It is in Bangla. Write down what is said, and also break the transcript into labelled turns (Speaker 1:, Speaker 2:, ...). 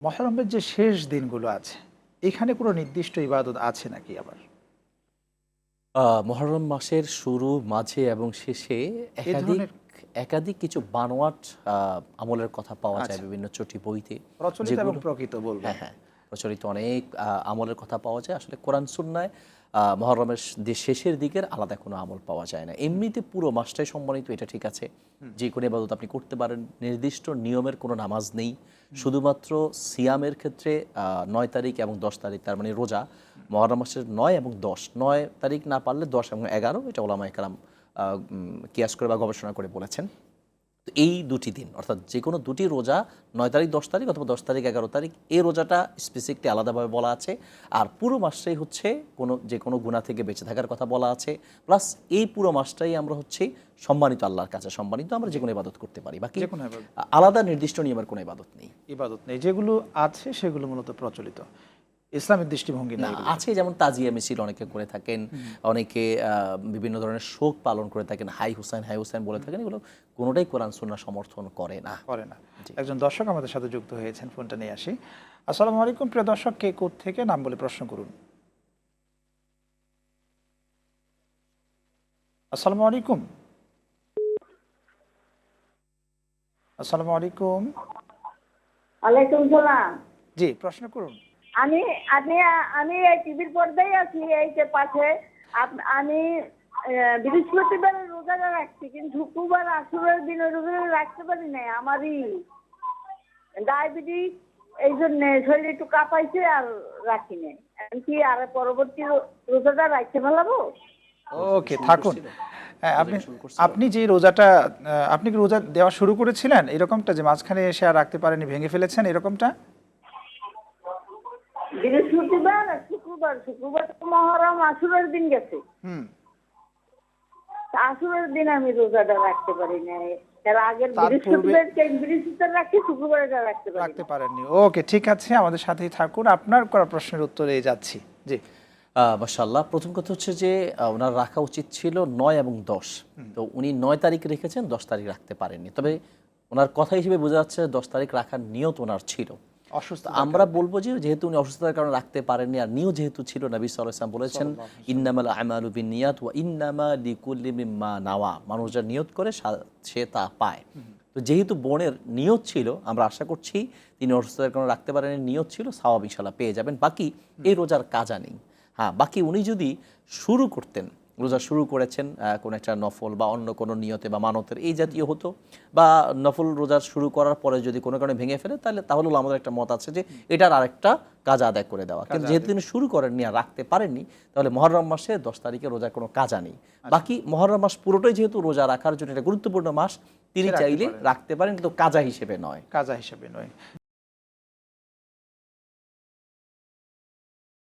Speaker 1: মহরমের যে শেষ দিনগুলো আছে, এখানে কোনো নির্দিষ্ট ইবাদত আছে নাকি আবার?
Speaker 2: মুহররম মাসের শুরু, মাঝে এবং শেষে
Speaker 1: এ
Speaker 2: একাধিক
Speaker 1: ধরনের
Speaker 2: একাধিক কিছু বানোয়াট আমলের কথা পাওয়া যায়
Speaker 1: আচ্ছা,
Speaker 2: বিভিন্ন চটি বইতে।
Speaker 1: প্রচলিত এবং
Speaker 2: যেগুলো
Speaker 1: প্রকৃত বলবেন।
Speaker 2: হ্যাঁ, হ্যাঁ, প্রচলিত অনেক আমলের কথা পাওয়া যায়। আসলে কোরআন সুন্নায় মুহররমের শেষের দিকের আলাদা কোনো আমল পাওয়া যায় না। এমনিতে পুরো মাসটাই সম্মানিত, এটা ঠিক আছে। যে কোনো ইবাদত আপনি করতে পারেন। নির্দিষ্ট নিয়মের কোনো নামাজ নেই। শুধুমাত্র সিয়ামের ক্ষেত্রে ৯ তারিখ এবং ১০ তারিখ, তার মানে রোজা, মুহররম মাসের ৯ এবং ১০। ৯ তারিখ না পারলে ১০ এবং ১১, এটা উলামায়ে কেরাম কিয়াস করে বা গবেষণা করে বলেছেন। তো এই দুটি দিন অর্থাৎ যে কোনো দুটি রোজা, ৯ তারিখ ১০ তারিখ অথবা ১০ তারিখ ১১ তারিখ, এই রোজাটা স্পেসিফিকলি আলাদাভাবে বলা আছে। আর পুরো মাসটাই হচ্ছে যে কোনো গুনাহ থেকে বেঁচে থাকার কথা বলা আছে। প্লাস এই পুরো মাসটাই আমরা হচ্ছে সম্মানিত, আল্লাহর কাছে সম্মানিত, আমরা যে কোনো ইবাদত করতে পারি। বাকি
Speaker 1: যে কোনো ইবাদত
Speaker 2: আলাদা নির্দিষ্ট নিয়মের কোনো ইবাদত নেই।
Speaker 1: ইবাদত নেই, যেগুলো আছে সেগুলো মূলত প্রচলিত ইসলামের দৃষ্টিভঙ্গি
Speaker 2: না,
Speaker 1: নেই এগুলো।
Speaker 2: আছে যেমন তাজিয়া মিছিল অনেকে করে থাকেন, অনেকে বিভিন্ন ধরনের শোক পালন করে থাকেন, হাই হুসাইন হাই হুসাইন বলে থাকেন। এগুলো কোনোটাই কোরআন সুন্নাহ সমর্থন করে না।
Speaker 1: করে না।
Speaker 2: জি।
Speaker 1: একজন দর্শক আমাদের সাথে যুক্ত হয়েছেন, ফোনটা নিয়ে আসি। আসসালামু আলাইকুম প্রিয় দর্শক, কে থেকে নাম বলে প্রশ্ন করুন। আসসালামু আলাইকুম। আসসালামু আলাইকুম।
Speaker 3: ওয়ালাইকুম সালাম।
Speaker 1: জি, প্রশ্ন করুন।
Speaker 3: আমি আপনি আমি এই টিভির পর্দায় আছি, এই যে পাশে। আমি বৃহস্পতিবার রোজাটা রাখছি, কিন্তু শুক্রবার আসরের দিন রোজা রাখতে পারি না। আমারই ডায়াবেটিস, এই জন্য শরীর একটু কাঁপাইছে আর রাখি নাই। আমি কি আর পরবর্তী রোজাটা রাখতে ভালাবো?
Speaker 1: ওকে, থাকুন। হ্যাঁ,
Speaker 2: রোজা
Speaker 1: আপনি
Speaker 2: কি শুরু করছিল?
Speaker 1: আপনি যে রোজাটা আপনি কি রোজা দেওয়া শুরু করেছিলেন এরকমটা, যে মাঝখানে এসে আর রাখতে পারেনি, ভেঙে ফেলেছেন এরকমটা?
Speaker 3: বৃহস্পতিবার আর শুক্রবার, শুক্রবার তো মহরম আসরের দিন গেছে।
Speaker 1: হুম।
Speaker 3: আসরের দিন আমি রোজাটা রাখতে পারি না। এর আগের
Speaker 1: তার পূর্বে
Speaker 3: বৃহস্পতিবার রাখি, শুক্রবারটা রাখতে পারি
Speaker 1: রাখতে
Speaker 3: না।
Speaker 1: পারেননি। ওকে, ঠিক আছে, আমাদের সাথেই থাকুন, আপনার করা প্রশ্নের উত্তরে যাচ্ছি। জি।
Speaker 2: মাশাআল্লাহ। প্রথম কথা হচ্ছে যে ওনার রাখা উচিত ছিল ৯ এবং ১০। তো উনি ৯ তারিখ রেখেছেন, ১০ তারিখ রাখতে পারেননি। তবে ওনার কথা হিসেবে বোঝা যাচ্ছে ১০ তারিখ রাখার নিয়ত ওনার ছিল।
Speaker 1: অসুস্থ
Speaker 2: তো আমরা বলবো যে যেহেতু উনি অসুস্থতার কারণে রাখতে পারেননি, আর নিয়ত যেহেতু ছিল, নবী সাল্লাল্লাহু আলাইহি ওয়াসাল্লাম বলেছেন, ইন্নামাল আমালু বিন্নিয়াত ওয়া ইন্নামা লিকুল্লি মিম্মা নাওয়া। মানুষ যা নিয়ত করে সে তা পায়। তো যেহেতু বোনের নিয়ত ছিল, আমরা আশা করছি তিনি অসুস্থতার কারণে রাখতে পারেননি, নিয়ত ছিল, সওয়াব ইনশাআল্লাহ পেয়ে যাবেন। বাকি এই রোজার কাজা নেই। হ্যাঁ, বাকি উনি যদি শুরু করতেন, রোজা শুরু করেছেন কোনো একটা নফল বা অন্য কোনো নিয়তে বা মানতের এই জাতীয় হতো, বা নফল রোজা শুরু করার পরে যদি কোনো কারণে ভেঙে ফেলে, তাহলে আমাদের একটা মত আছে যে এটার আরেকটা কাজ আদায় করে দেওয়া। কিন্তু যেহেতু তিনি শুরু করেননি আর রাখতে পারেননি, তাহলে মুহররম মাসে ১০ তারিখে রোজার কোনো কাজা নেই। বাকি মুহররম মাস পুরোটাই যেহেতু রোজা রাখার জন্য একটা গুরুত্বপূর্ণ মাস, তিনি
Speaker 1: সে রাখতে
Speaker 2: চাইলে
Speaker 1: পারেন।
Speaker 2: রাখতে পারেন, কিন্তু কাজা হিসেবে নয়।
Speaker 1: কাজা হিসেবে নয়।